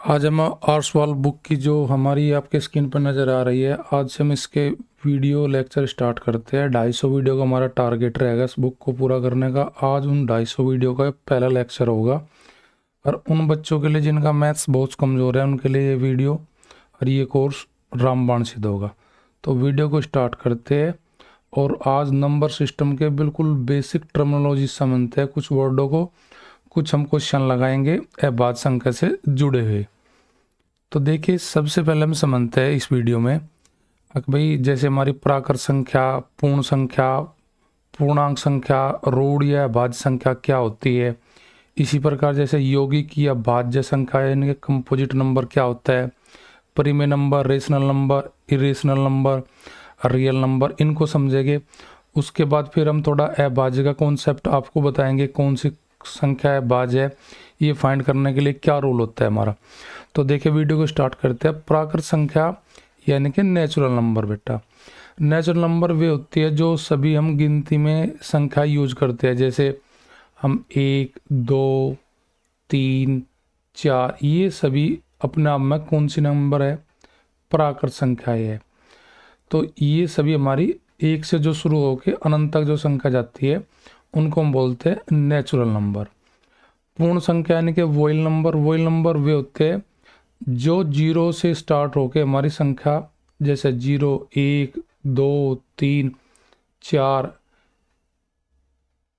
आज हम आर्ट्स वाल बुक की जो हमारी आपके स्क्रीन पर नज़र आ रही है, आज से हम इसके वीडियो लेक्चर स्टार्ट करते हैं। 250 वीडियो का हमारा टारगेट रहेगा इस बुक को पूरा करने का। आज उन 250 वीडियो का पहला लेक्चर होगा और उन बच्चों के लिए जिनका मैथ्स बहुत कमज़ोर है उनके लिए ये वीडियो और ये कोर्स रामबाण सिद्ध होगा। तो वीडियो को स्टार्ट करते हैं और आज नंबर सिस्टम के बिल्कुल बेसिक टर्मिनोलॉजी समझते हैं, कुछ वर्डों को, कुछ हम क्वेश्चन लगाएंगे अबाध संख्या से जुड़े हुए। तो देखिए, सबसे पहले हम समझते हैं इस वीडियो में भाई, जैसे हमारी प्राकृत संख्या, पूर्ण संख्या, पूर्णांक संख्या, रूढ़ या भाज्य संख्या क्या होती है। इसी प्रकार जैसे यौगिक या भाज्य संख्या यानी कि कंपोजिट नंबर क्या होता है, परिमेय number, rational number, irrational number, real number, इनको समझेंगे। उसके बाद फिर हम थोड़ा अभाज्य का कॉन्सेप्ट आपको बताएंगे, कौन सी संख्या अभाज्य है, ये फाइंड करने के लिए क्या रूल होता है हमारा। तो देखिए, वीडियो को स्टार्ट करते हैं। प्राकृत संख्या यानी कि नेचुरल नंबर। बेटा, नेचुरल नंबर वे होती है जो सभी हम गिनती में संख्या यूज करते हैं, जैसे हम 1, 2, 3, 4, ये सभी अपने आप में कौन सी नंबर है, प्राकृत संख्या है। तो ये सभी हमारी एक से जो शुरू होकर अनंत तक जो संख्या जाती है उनको हम बोलते हैं नेचुरल नंबर। पूर्ण संख्या यानी कि वोइल नंबर। वोइल नंबर वे होते हैं जो 0 से स्टार्ट होके हमारी संख्या, जैसे 0, 1, 2, 3, 4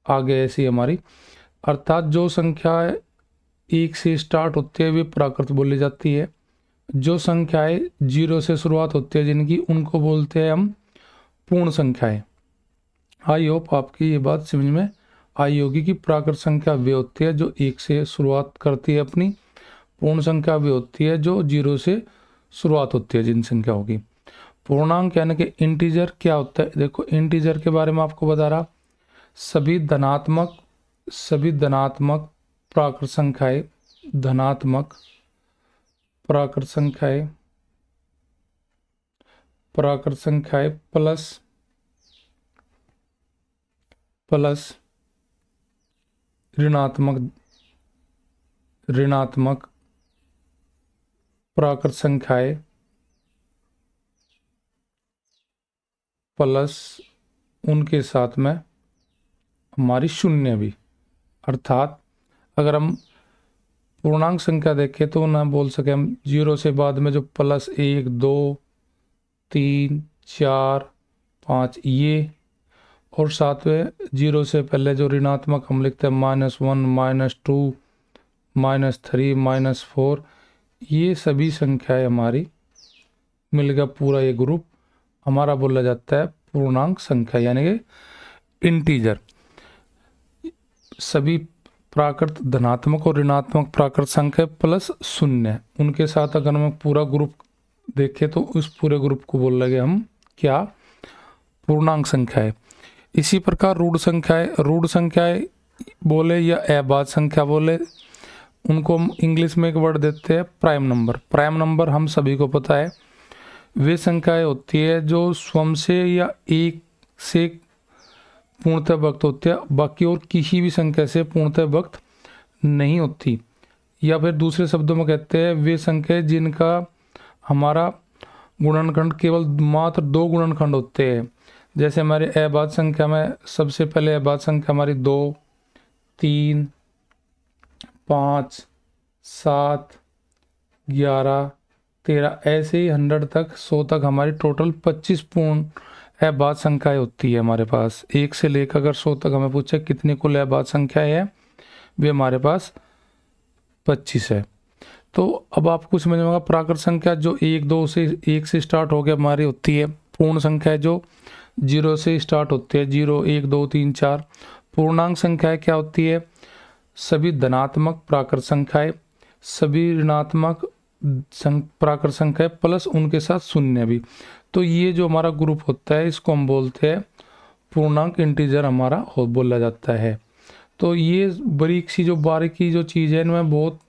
आगे ऐसी हमारी, अर्थात जो संख्या 1 से स्टार्ट होती है वे प्राकृत बोली जाती है। जो संख्याएं 0 से शुरुआत होती है जिनकी, उनको बोलते हैं हम पूर्ण संख्याएं। आई होप आपकी ये बात समझ में आई होगी कि प्राकृत संख्या वे होती है जो 1 से शुरुआत करती है अपनी, पूर्ण संख्या भी होती है जो 0 से शुरुआत होती है जिन संख्याओं की। पूर्णांक यानी कि इंटीजर क्या होता है। देखो, इंटीजर के बारे में आपको बता रहा, सभी धनात्मक प्राकृत संख्याएं, धनात्मक प्राकृत संख्याएं प्लस ऋणात्मक प्राकृत संख्याएं प्लस उनके साथ में हमारी शून्य भी। अर्थात अगर हम पूर्णांक संख्या देखें तो ना बोल सके हम 0 से बाद में जो प्लस 1, 2, 3, 4, 5 ये, और साथ में 0 से पहले जो ऋणात्मक हम लिखते हैं -1, -2, -3, -4, ये सभी संख्याएं हमारी मिलकर पूरा ये ग्रुप हमारा बोला जाता है पूर्णांक संख्या यानी कि इंटीजर। सभी प्राकृत धनात्मक और ऋणात्मक प्राकृत संख्या प्लस शून्य, उनके साथ अगर हम पूरा ग्रुप देखें तो उस पूरे ग्रुप को बोल लगे हम क्या, पूर्णांक संख्या है। इसी प्रकार रूढ़ संख्याएं बोले या अभाज्य संख्या बोले, उनको हम इंग्लिश में एक वर्ड देते हैं प्राइम नंबर। प्राइम नंबर हम सभी को पता है वे संख्याएं होती है जो स्वयं से या एक से पूर्णतः व्यक्त होती है, बाकी और किसी भी संख्या से पूर्णतः व्यक्त नहीं होती। या फिर दूसरे शब्दों में कहते हैं वे संख्याएं जिनका हमारा गुणनखंड केवल मात्र 2 गुणनखंड होते हैं। जैसे हमारे अभाज्य संख्या में सबसे पहले अभाज्य संख्या हमारी 2, 3, 5, 7, 11, 13, ऐसे ही 100 तक, 100 तक हमारी टोटल 25 पूर्ण अभाज्य संख्याएं होती है हमारे पास। 1 से लेकर अगर 100 तक हमें पूछे कितनी कुल अभाज्य संख्याएं हैं, वे हमारे पास 25 है। तो अब आपको समझ में आएगा, प्राकृत संख्या जो 1 से स्टार्ट हो गया हमारी होती है। पूर्ण संख्या जो 0 से स्टार्ट होती है, 0, 1, 2, 3, 4। पूर्णांक संख्याएं क्या होती है, सभी धनात्मक प्राकृत संख्याएं, सभी ऋणात्मक प्राकृत संख्याएं प्लस उनके साथ शून्य भी। तो ये जो हमारा ग्रुप होता है इसको हम बोलते हैं पूर्णांक, इंटीजर हमारा बोला जाता है। तो ये बारीकी जो चीज़ है इनमें बहुत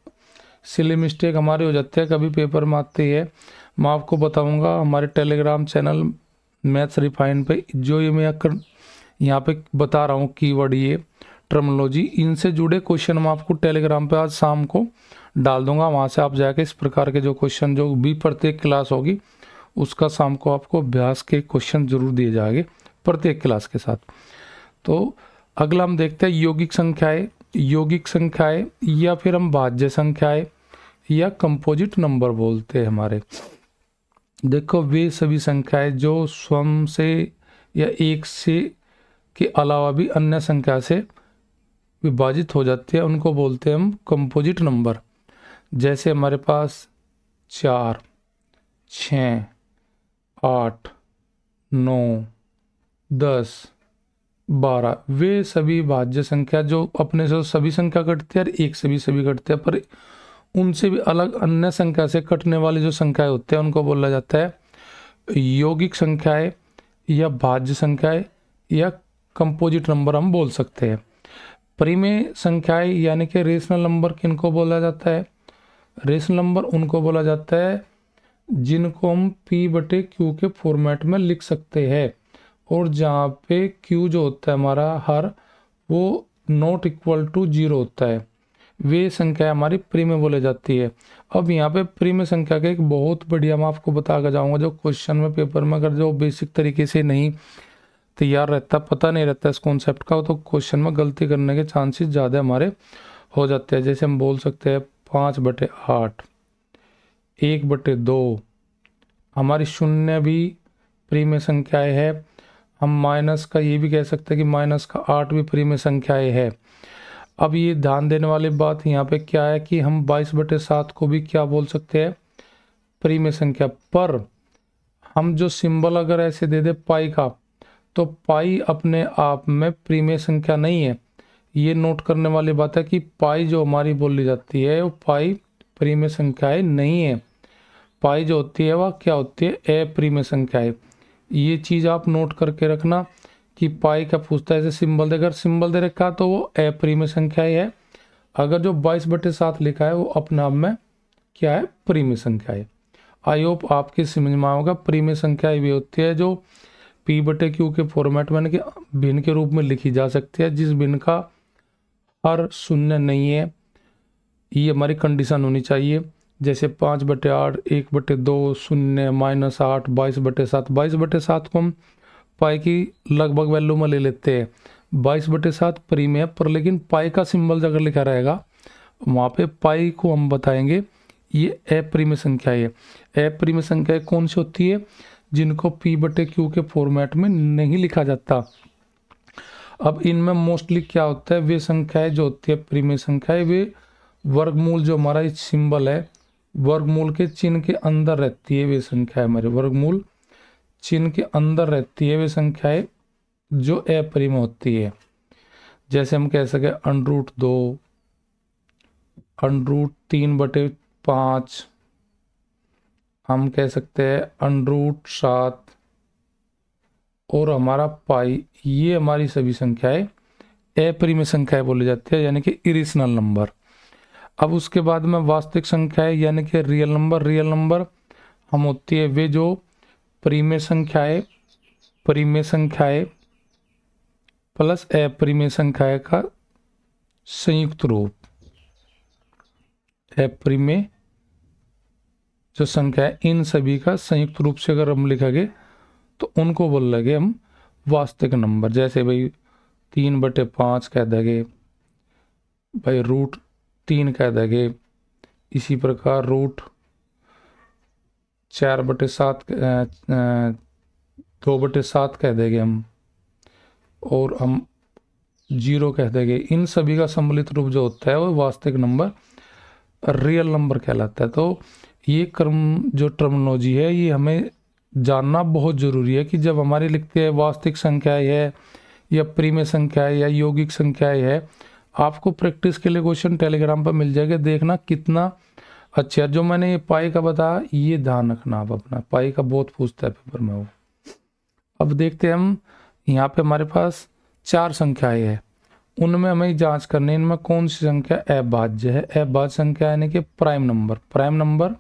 सिली मिस्टेक हमारे हो जाते हैं, कभी पेपर में आती है। मैं आपको बताऊंगा हमारे टेलीग्राम चैनल मैथ्स रिफाइन पे, जो ये मैं यहाँ पे बता रहा हूँ कीवर्ड, ये टर्मिनोलॉजी, इनसे जुड़े क्वेश्चन मैं आपको टेलीग्राम पे आज शाम को डाल दूंगा। वहाँ से आप जाके इस प्रकार के जो क्वेश्चन जो भी प्रत्येक क्लास होगी उसका शाम को आपको अभ्यास के क्वेश्चन जरूर दिए जाएंगे प्रत्येक क्लास के साथ। तो अगला हम देखते हैं यौगिक संख्याएं या फिर हम भाज्य संख्याएं या कंपोजिट नंबर बोलते हैं हमारे। देखो वे सभी संख्याएं जो स्वयं से या एक से के अलावा भी अन्य संख्या से विभाजित हो जाती है उनको बोलते हैं हम कंपोजिट नंबर। जैसे हमारे पास 4, 6, 8, 9, 10, 12 वे सभी भाज्य संख्या जो अपने से सभी संख्या कटती है और एक से भी सभी कटते हैं, पर उनसे भी अलग अन्य संख्या से कटने वाली जो संख्याएं होते हैं उनको बोला जाता है यौगिक संख्याएं या भाज्य संख्याएं या कंपोजिट नंबर हम बोल सकते हैं। परिमेय संख्याएं यानी कि रेशनल नंबर किनको बोला जाता है? रेशनल नंबर उनको बोला जाता है जिनको हम P/Q के फॉर्मेट में लिख सकते हैं और जहाँ पे Q जो होता है हमारा हर वो नॉट इक्वल टू 0 होता है, वे संख्या हमारी परिमेय बोली जाती है। अब यहाँ पे परिमेय संख्या का एक बहुत बढ़िया मैं आपको बता कर जाऊँगा जो क्वेश्चन में पेपर में अगर जो बेसिक तरीके से नहीं तैयार रहता, पता नहीं रहता इस कॉन्सेप्ट का, तो क्वेश्चन में गलती करने के चांसेस ज़्यादा हमारे हो जाते हैं। जैसे हम बोल सकते हैं 5/8, 1/2 हमारी शून्य भी परिमेय संख्याएं है। हम माइनस का ये भी कह सकते हैं कि -8 भी परिमेय संख्याएं है। अब ये ध्यान देने वाली बात यहाँ पे क्या है कि हम 22/7 को भी क्या बोल सकते हैं? परिमेय संख्या। पर हम जो सिंबल अगर ऐसे दे दे पाई का, तो पाई अपने आप में परिमेय संख्या नहीं है। ये नोट करने वाली बात है कि पाई जो हमारी बोली जाती है वो पाई परिमेय संख्याएं नहीं है। पाई जो होती है वह क्या होती है? अपरिमेय संख्याएं। ये चीज़ आप नोट करके रखना कि पाई का पूछता है, ऐसे सिंबल देकर सिंबल दे रखा तो वो अपरिमेय संख्याएं है। अगर जो 22/7 लिखा है वो अपने आप में क्या है? परिमेय संख्याएं। आई होप आपके समझ में आएगा। परिमेय संख्याएं भी होती है जो P/Q के फॉर्मेट में कि भिन्न के रूप में लिखी जा सकती है, जिस भिन्न का हर शून्य नहीं है। ये हमारी कंडीशन होनी चाहिए। जैसे 5/8, 1/2, 0, -8, 22/7। 22/7 को हम पाई की लगभग वैल्यू में ले लेते हैं। 22/7 परिमेय पर, लेकिन पाई का सिंबल अगर लिखा रहेगा वहाँ पे पाई को हम बताएंगे ये अपरिमेय संख्या है। अपरिमेय संख्या कौन सी होती है? जिनको P/Q के फॉर्मेट में नहीं लिखा जाता। अब इनमें मोस्टली क्या होता है? वे संख्याएं जो होती है परिमेय संख्याएं, वे वर्गमूल जो हमारा सिंबल है वर्गमूल के चिन्ह के अंदर रहती है। वे संख्याएं हमारे वर्गमूल चिन्ह के अंदर रहती है वे संख्याएं जो अपरिमेय होती है। जैसे हम कह सके √2, √3/5, हम कह सकते हैं √7 और हमारा पाई। ये हमारी सभी संख्याएं अपरिमेय संख्याएं बोली जाती है, यानी कि इरेशनल नंबर। अब उसके बाद में वास्तविक संख्याएं यानी कि रियल नंबर हम होती है वे जो परिमेय संख्याएं प्लस अपरिमेय संख्याएं का संयुक्त रूप। अपरिमेय जो संख्या है इन सभी का संयुक्त रूप से अगर हम लिखेंगे तो उनको बोल लगे हम वास्तविक नंबर। जैसे भाई 3/5 कह देंगे, भाई √3 कह देंगे, इसी प्रकार √4/7 2/7 कह देंगे हम, और हम 0 कह देंगे। इन सभी का सम्मिलित रूप जो होता है वो वास्तविक नंबर रियल नंबर कहलाता है। तो ये जो टर्मिनोलॉजी है ये हमें जानना बहुत ज़रूरी है कि जब हमारी लिखते हैं वास्तविक संख्याएं है या परिमेय संख्याएं या यौगिक संख्याएं है, आपको प्रैक्टिस के लिए क्वेश्चन टेलीग्राम पर मिल जाएगा। देखना कितना अच्छा है। जो मैंने ये पाई का बताया ये ध्यान रखना आप अपना, पाई का बहुत पूछता है पेपर में वो। अब देखते हैं हम यहाँ पे हमारे पास 4 संख्याएं हैं, उनमें हमें जांच करनी है इनमें कौन सी संख्या अभाज्य है। अभाज्य संख्या यानी कि प्राइम नंबर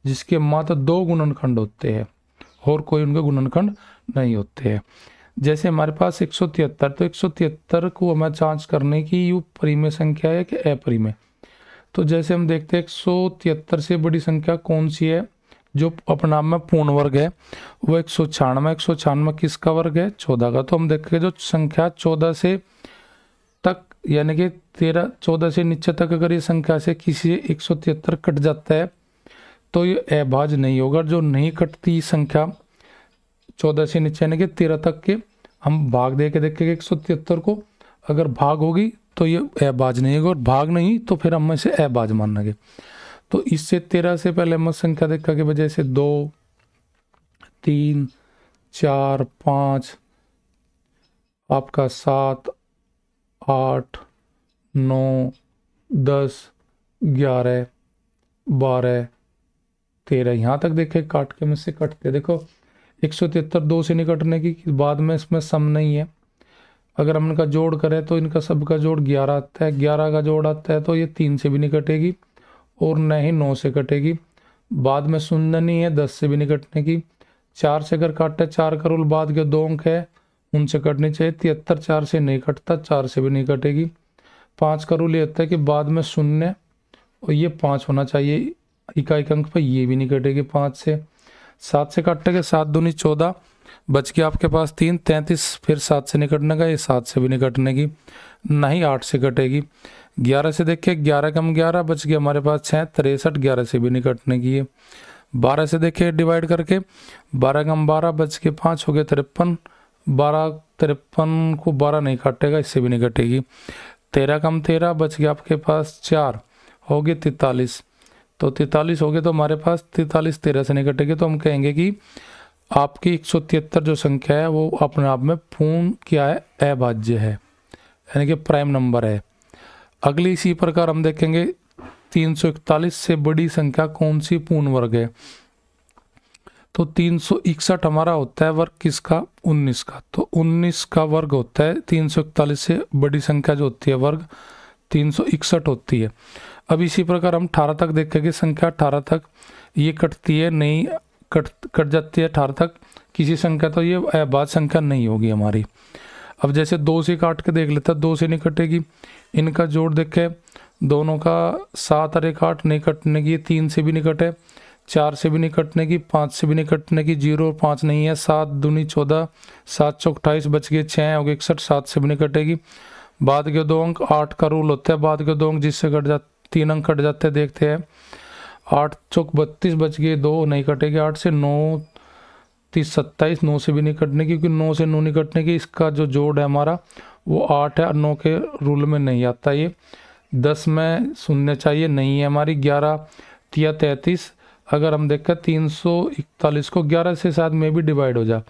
जिसके मात्र 2 गुणनखंड होते हैं और कोई उनके गुणनखंड नहीं होते हैं। जैसे हमारे पास 173, तो 173 को हमें जांच करने की ये परिमेय संख्या है कि अपरिमेय। तो जैसे हम देखते हैं 173 से बड़ी संख्या कौन सी है जो अपने आप में पूर्ण वर्ग है, वो 196। 196 किसका वर्ग है? 14 का। तो हम देखेंगे जो संख्या 14 से तक यानी कि 14 से नीचे तक अगर ये संख्या से किसी 173 कट जाता है तो ये अभाज्य नहीं होगा। जो नहीं कटती संख्या 14 से नीचे यानी कि 13 तक के हम भाग दे के देखेंगे 173 को, अगर भाग होगी तो ये अभाज्य नहीं होगा और भाग नहीं तो फिर हम इसे अभाज्य मानेंगे। तो इससे 13 से पहले हम संख्या देखा के वजह से 2, 3, 4, 5, आपका 7, 8, 9, 10, 11, 12, 13 यहाँ तक देखे काट के में से कटते। देखो 173 2 से नहीं कटने की, बाद में इसमें सम नहीं है। अगर हम इनका जोड़ करें तो इनका सबका जोड़ 11 आता है, 11 का जोड़ आता है तो ये 3 से भी नहीं कटेगी और न ही 9 से कटेगी। बाद में शून्य नहीं है, 10 से भी नहीं कटने की। 4 से अगर काटे, 4 का रूल बाद के 2 अंक है उनसे कटनी चाहिए। 73 4 से नहीं कटता, 4 से भी नहीं कटेगी। 5 का रूल ये होता है कि बाद में शून्य और ये 5 होना चाहिए इकाई अंक पर, ये भी नहीं कटेगी 5 से। 7 से काटेंगे, 7 दूनी 14, बच गया आपके पास 3, 33। फिर 7 से नहीं कटने का, ये 7 से भी नहीं कटने की, ना ही 8 से कटेगी। 11 से देखिए, 11 कम 11 बच गया हमारे पास 6, 63, 11 से भी नहीं कटने की है। 12 से देखिए डिवाइड करके, 12 कम 12 बच के 5 हो गए 53, 12 53 को 12 नहीं काटेगा, इससे भी नहीं कटेगी। 13 कम 13 बच गया आपके पास 4, हो गए 43। तो 43 हो गए तो हमारे पास 43 13 से नहीं कटेगी। तो हम कहेंगे कि आपकी 173 जो संख्या है वो अपने आप में पूर्ण क्या है? अभाज्य है, यानी कि प्राइम नंबर है। अगली इसी प्रकार हम देखेंगे 341 से बड़ी संख्या कौन सी पूर्ण वर्ग है। तो 361 हमारा होता है वर्ग किसका? 19 का। तो 19 का वर्ग होता है 341 से बड़ी संख्या जो होती है वर्ग 361 होती है। अब इसी प्रकार हम 18 तक देखेंगे संख्या। 18 तक ये कटती है नहीं, कट जाती है 18 तक किसी संख्या, तो ये अभाज्य संख्या नहीं होगी हमारी। अब जैसे 2 से काट के देख लेता है, 2 से नहीं कटेगी। इनका जोड़ देखे, दोनों का 7 और 1 8 नहीं कटने की, 3 से भी नहीं कटे, 4 से भी नहीं कटने की, 5 से भी नहीं कटने की, 0 और 5 नहीं है। 7 दूनी 14, 7 चौक 28 बच गए 6 हो गए 61, 7 से भी नहीं कटेगी। बाद के 2 अंक 8 का रूल होता है, बाद के 2 अंक जिससे कट जाते 3 अंक कट जाते हैं, देखते हैं। 8 चौक 32 बच गए, 2 नहीं कटेगी। 8 से 9 30 27, 9 से भी नहीं कटने की, क्योंकि 9 से 9 नहीं कटने की, इसका जो जोड़ है हमारा वो 8 है और 9 के रूल में नहीं आता ये। 10 में शून्य चाहिए, नहीं है हमारी। 11 या 33, अगर हम देखें 341 को 11 से शायद में भी डिवाइड हो जा,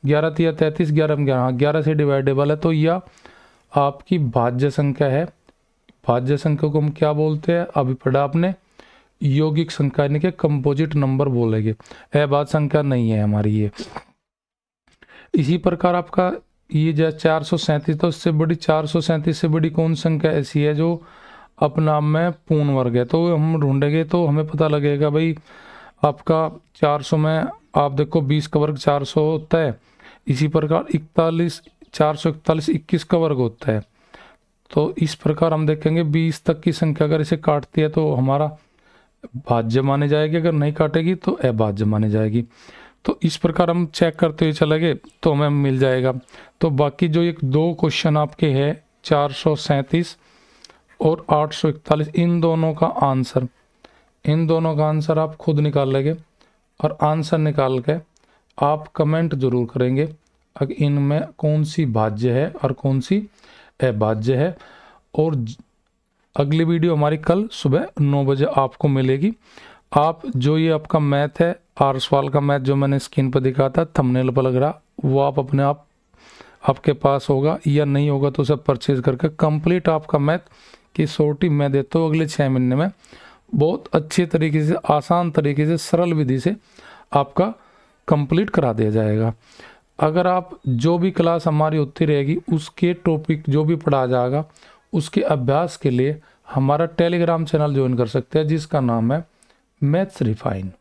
11 या 33, 11 में 11, हाँ 11 से डिवाइडेबल है, तो यह आपकी भाज्य संख्या है। भाज्य संख्या को हम क्या बोलते हैं? अभी पढ़ा आपने, यौगिक संख्या यानी कि कंपोजिट नंबर बोलेंगे, अभाज्य संख्या नहीं है हमारी ये। इसी प्रकार आपका ये जो 437, तो इससे बड़ी 437 से बड़ी कौन संख्या ऐसी है जो अपने आप में पूर्ण वर्ग है? तो हम ढूंढेंगे तो हमें पता लगेगा भाई आपका 400 में आप देखो 20 का वर्ग 400 होता है। इसी प्रकार 441 21 का वर्ग होता है। तो इस प्रकार हम देखेंगे 20 तक की संख्या अगर इसे काटती है तो हमारा भाज्य मानी जाएगी, अगर नहीं काटेगी तो अभाज्य मानी जाएगी। तो इस प्रकार हम चेक करते हुए चलेंगे तो हमें मिल जाएगा। तो बाकी जो एक 2 क्वेश्चन आपके है 437 और 841, इन दोनों का आंसर आप खुद निकाल लेंगे और आंसर निकाल के आप कमेंट जरूर करेंगे अगर इनमें कौन सी भाज्य है और कौन सी अभाज्य है। और अगली वीडियो हमारी कल सुबह 9 बजे आपको मिलेगी। आप जो ये आपका मैथ है, आर सवाल का मैथ जो मैंने स्क्रीन पर दिखा था थंबनेल पर लग रहा, वो आप अपने आप आपके पास होगा या नहीं होगा तो सब परचेज करके कंप्लीट आपका मैथ की सोटी मैं देता हूँ अगले 6 महीने में। बहुत अच्छे तरीके से, आसान तरीके से, सरल विधि से आपका कंप्लीट करा दिया जाएगा। अगर आप जो भी क्लास हमारी होती रहेगी उसके टॉपिक जो भी पढ़ा जाएगा उसके अभ्यास के लिए हमारा टेलीग्राम चैनल ज्वाइन कर सकते हैं जिसका नाम है मैथ्स रिफाइन।